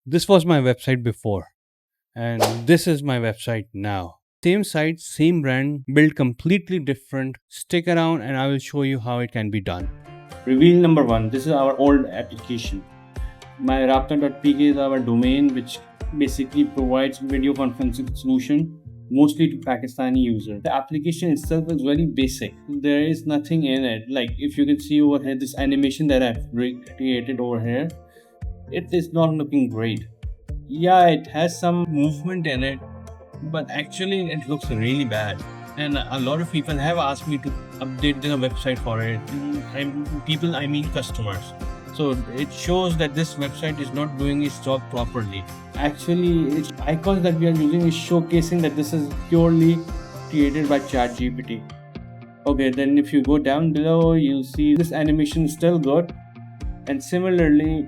This was my website before, and this is my website now. Same site, same brand, built completely different. Stick around and I will show you how it can be done. Reveal number one. This is our old application. My raptor.pk is our domain, which basically provides video conferencing solution mostly to Pakistani users. The application itself is very basic. There is nothing in it. Like if you can see over here, this animation that I've created over here, it is not looking great. Yeah, it has some movement in it, but actually it looks really bad. And a lot of people have asked me to update the website for it. I mean customers. So it shows that this website is not doing its job properly. Actually, its icons that we are using is showcasing that this is purely created by ChatGPT. Okay, then if you go down below, you'll see this animation is still good. And similarly,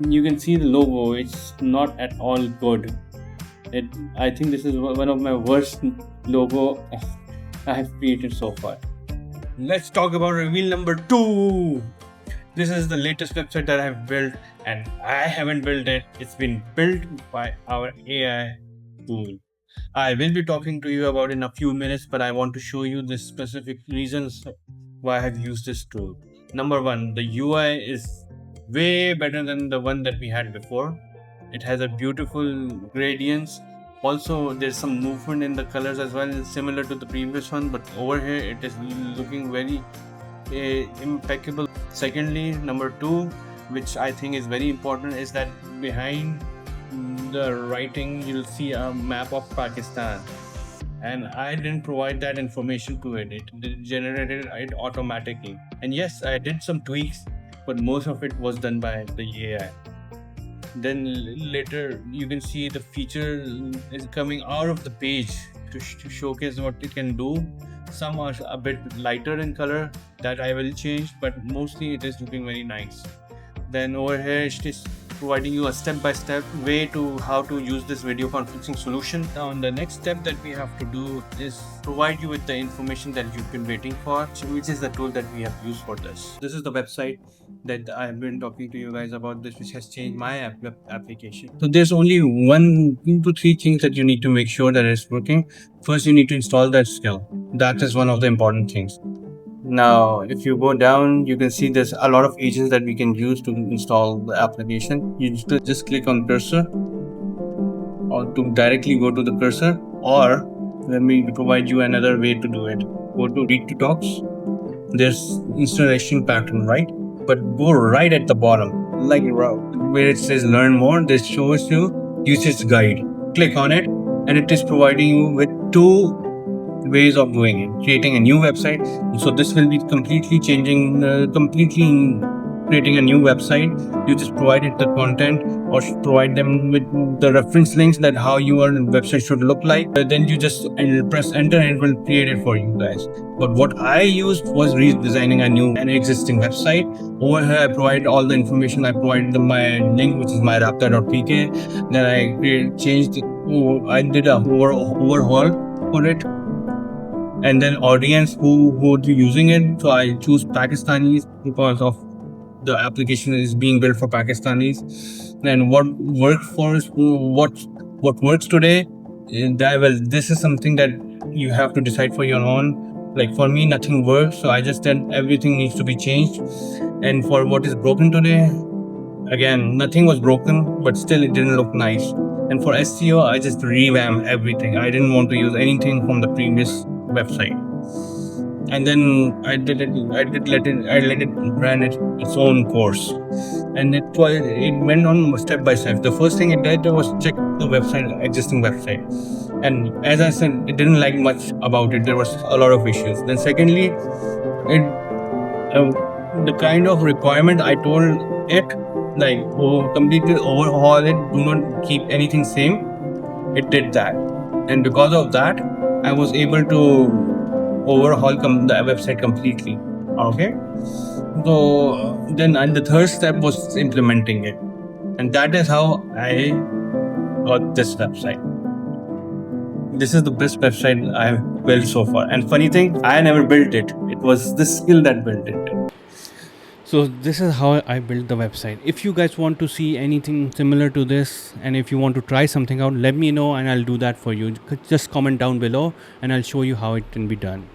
you can see the logo. It's not at all good. I think this is one of my worst logo I have created so far. Let's talk about reveal number 2. This is the latest website that I have built, and I haven't built it. It's been built by our AI tool. I will be talking to you about it in a few minutes, but I want to show you the specific reasons why I have used this tool. Number 1, the UI is way better than the one that we had before. It has a beautiful gradients. Also, there's some movement in the colors as well, similar to the previous one, but over here it is looking very impeccable. Secondly, number 2, which I think is very important, is that behind the writing you'll see a map of Pakistan, and I didn't provide that information to it. It generated it automatically. And yes, I did some tweaks, but most of it was done by the AI. Then later you can see the feature is coming out of the page to showcase what it can do. Some are a bit lighter in color that I will change, but mostly it is looking very nice. Then over here it is providing you a step-by-step way to how to use this video conferencing solution. Now the next step that we have to do is provide you with the information that you've been waiting for, which is the tool that we have used for this. This is the website that I have been talking to you guys about, this which has changed my application. So there's only 2 to 3 things that you need to make sure that it's working. First, you need to install that skill. That is one of the important things. Now, if you go down, you can see there's a lot of agents that we can use to install the application. You just click on cursor, or to directly go to the cursor, or let me provide you another way to do it. Go to read to talks. There's installation pattern, right? But go right at the bottom, like where it says learn more, this shows you usage guide. Click on it, and it is providing you with 2 ways of doing it. Creating a new website. So this will be completely changing, completely creating a new website. You just provide it the content, or provide them with the reference links that how your website should look like. Then you just press enter and it will create it for you guys. But what I used was redesigning an existing website. Over here I provide all the information. I provided my link, which is my raptor.pk. Then I changed, I did a overhaul for it. And then audience who would be using it. So I choose Pakistanis because of the application is being built for Pakistanis. And what works today, this is something that you have to decide for your own. Like for me, nothing works, so I just said everything needs to be changed. And for what is broken today, again, nothing was broken, but still it didn't look nice. And for SEO, I just revamped everything. I didn't want to use anything from the previous website. And then I let it run its own course. And it went on step by step. The first thing it did was check the existing website. And as I said, it didn't like much about it. There was a lot of issues. Then secondly, the kind of requirement I told it, like completely overhaul it, do not keep anything same, it did that. And because of that, I was able to overhaul the website completely. Okay, so then and the third step was implementing it, and that is how I got this website. This is the best website I have built so far. And funny thing, I never built it. It was this skill that built it. So this is how I built the website. If you guys want to see anything similar to this, and if you want to try something out, let me know and I'll do that for you. Just comment down below and I'll show you how it can be done.